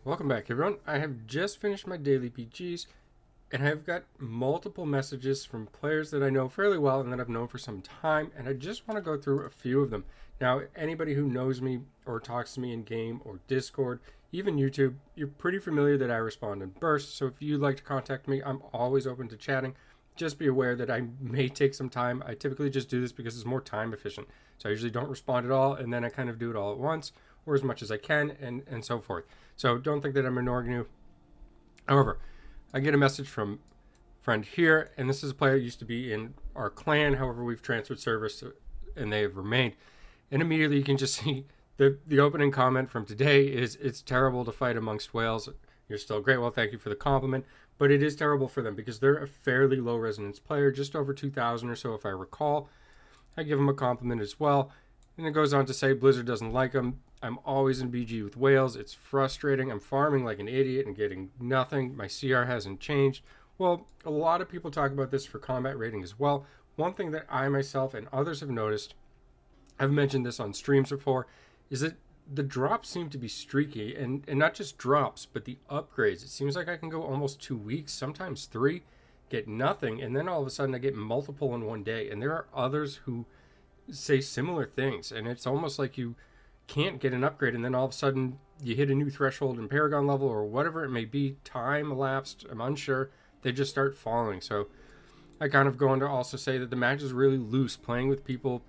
Welcome back, everyone. I have just finished my daily PGs, and I've got multiple messages from players that I know fairly well and that I've known for some time, and I just want to go through a few of them. Now, anybody who knows me or talks to me in game or Discord, even YouTube, you're pretty familiar that I respond in bursts, so if you'd like to contact me, I'm always open to chatting. Just be aware that I may take some time. I typically just do this because it's more time efficient. So I usually don't respond at all, and then I kind of do it all at once, or as much as I can, and so forth. So don't think that I'm ignoring you. However, I get a message from a friend here, and this is a player who used to be in our clan. However, we've transferred service, and they have remained. And immediately you can just see the opening comment from today is, "It's terrible to fight amongst whales. You're still great." Well, thank you for the compliment. But it is terrible for them because they're a fairly low resonance player, just over 2,000 or so if I recall. I give them a compliment as well. And it goes on to say Blizzard doesn't like them. I'm always in BG with whales. It's frustrating. I'm farming like an idiot and getting nothing. My CR hasn't changed. Well, a lot of people talk about this for combat rating as well. One thing that I myself and others have noticed, I've mentioned this on streams before, is that the drops seem to be streaky, and not just drops, but the upgrades. It seems like I can go almost 2 weeks, sometimes 3, get nothing, and then all of a sudden I get multiple in one day. And there are others who say similar things, and it's almost like you can't get an upgrade, and then all of a sudden you hit a new threshold in Paragon level or whatever it may be. Time elapsed, I'm unsure. They just start falling. So I kind of go on to also say that the match is really loose. Playing with people,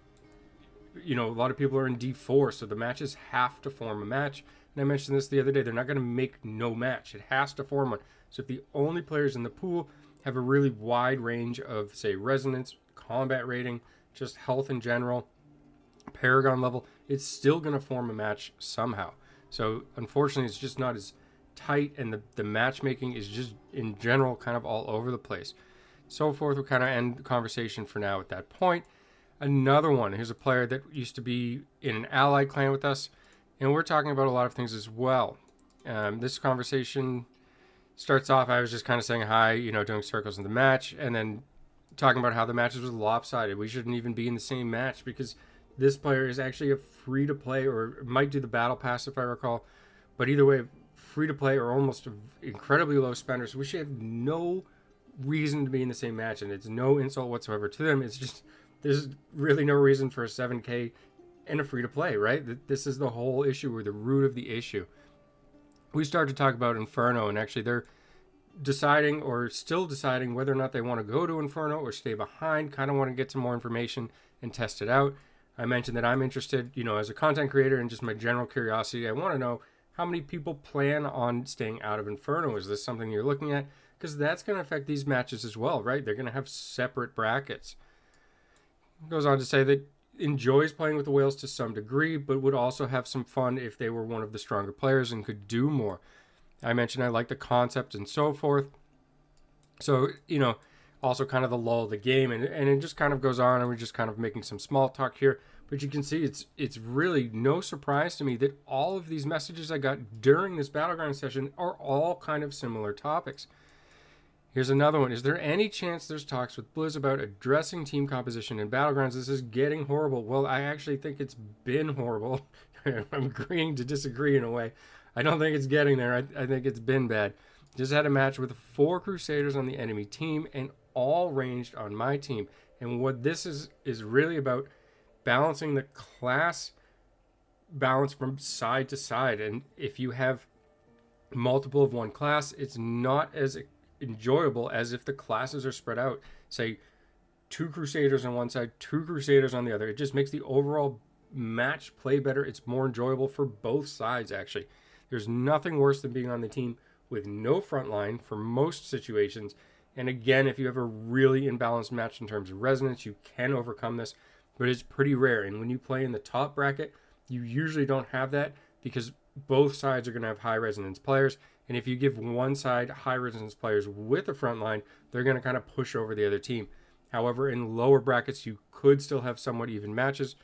a lot of people are in D4, so the matches have to form a match. And I mentioned this the other day, they're not going to make no match. It has to form one. So if the only players in the pool have a really wide range of, say, resonance, combat rating, just health in general, Paragon level, it's still going to form a match somehow. So unfortunately, it's just not as tight, and the matchmaking is just in general kind of all over the place. So forth, we'll kind of end the conversation for now at that point. Another one, here's a player that used to be in an allied clan with us, and we're talking about a lot of things as well. This conversation starts off, I was just kind of saying hi, doing circles in the match, and then talking about how the matches was lopsided. We shouldn't even be in the same match because this player is actually a free-to-play, or might do the battle pass if I recall, but either way, free-to-play or almost incredibly low spenders. So we should have no reason to be in the same match, and it's no insult whatsoever to them. It's just there's really no reason for a 7K and a free-to-play, right? This is the whole issue, or the root of the issue. We started to talk about Inferno, and actually they're deciding, or still deciding, whether or not they want to go to Inferno or stay behind. Kind of want to get some more information and test it out. I mentioned that I'm interested, as a content creator, and just my general curiosity. I want to know how many people plan on staying out of Inferno. Is this something you're looking at? Because that's going to affect these matches as well, right? They're going to have separate brackets. It goes on to say that enjoys playing with the whales to some degree, but would also have some fun if they were one of the stronger players and could do more. I mentioned I like the concept and so forth. So, also kind of the lull of the game, and it just kind of goes on, and we're just kind of making some small talk here. But you can see it's really no surprise to me that all of these messages I got during this battleground session are all kind of similar topics. Here's another one. Is there any chance there's talks with Blizz about addressing team composition in battlegrounds? This is getting horrible. Well, I actually think it's been horrible. I'm agreeing to disagree in a way. I don't think it's getting there. I think it's been bad. Just had a match with 4 Crusaders on the enemy team and all ranged on my team. And what this is really about balancing the class balance from side to side. And if you have multiple of one class, it's not as enjoyable as if the classes are spread out. Say 2 Crusaders on one side, 2 Crusaders on the other. It just makes the overall match play better. It's more enjoyable for both sides, actually. There's nothing worse than being on the team with no front line for most situations. And again, if you have a really imbalanced match in terms of resonance, you can overcome this, but it's pretty rare. And when you play in the top bracket, you usually don't have that because both sides are going to have high resonance players. And if you give one side high resonance players with a front line, they're going to kind of push over the other team. However, in lower brackets, you could still have somewhat even matches,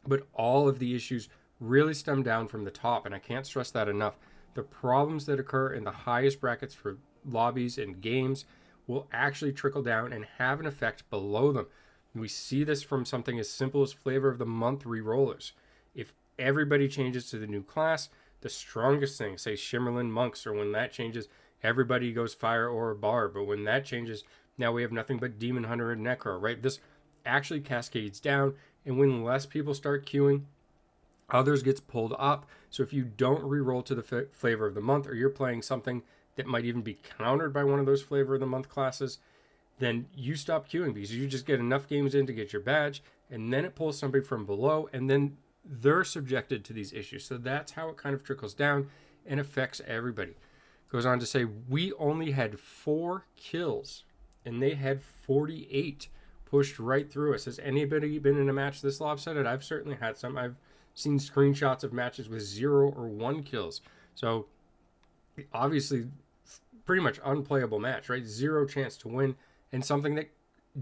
but all of the issues really stem down from the top, and I can't stress that enough. The problems that occur in the highest brackets for lobbies and games will actually trickle down and have an effect below them. We see this from something as simple as flavor of the month re-rollers. If everybody changes to the new class, the strongest thing, say Shimmerlin Monks, or when that changes, everybody goes fire or bar. But when that changes, now we have nothing but Demon Hunter and Necro, right? This actually cascades down, and when less people start queuing, others gets pulled up. So if you don't re-roll to the flavor of the month, or you're playing something that might even be countered by one of those flavor of the month classes, then you stop queuing because you just get enough games in to get your badge, and then it pulls somebody from below, and then they're subjected to these issues. So that's how it kind of trickles down and affects everybody. Goes on to say, we only had 4 kills, and they had 48 pushed right through us. Has anybody been in a match this lopsided? I've certainly had some. I've seen screenshots of matches with 0 or 1 kills. So obviously, pretty much unplayable match, right? 0 chance to win, and something that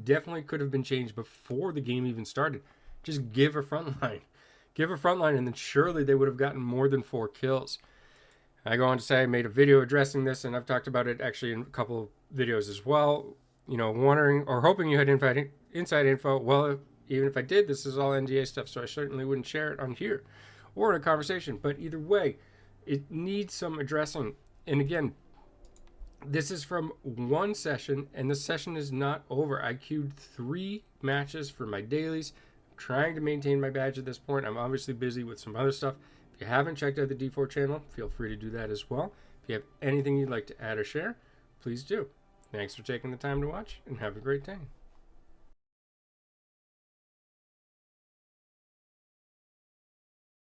definitely could have been changed before the game even started. Just give a front line. Give a front line, and then surely they would have gotten more than 4 kills. I go on to say I made a video addressing this, and I've talked about it actually in a couple of videos as well. You know, wondering or hoping you had inside info. Well, even if I did, this is all NDA stuff, so I certainly wouldn't share it on here or in a conversation. But either way, it needs some addressing. And again, this is from one session, and the session is not over. I queued 3 matches for my dailies. I'm trying to maintain my badge at this point. I'm obviously busy with some other stuff. If you haven't checked out the D4 channel, feel free to do that as well. If you have anything you'd like to add or share, please do. Thanks for taking the time to watch, and have a great day.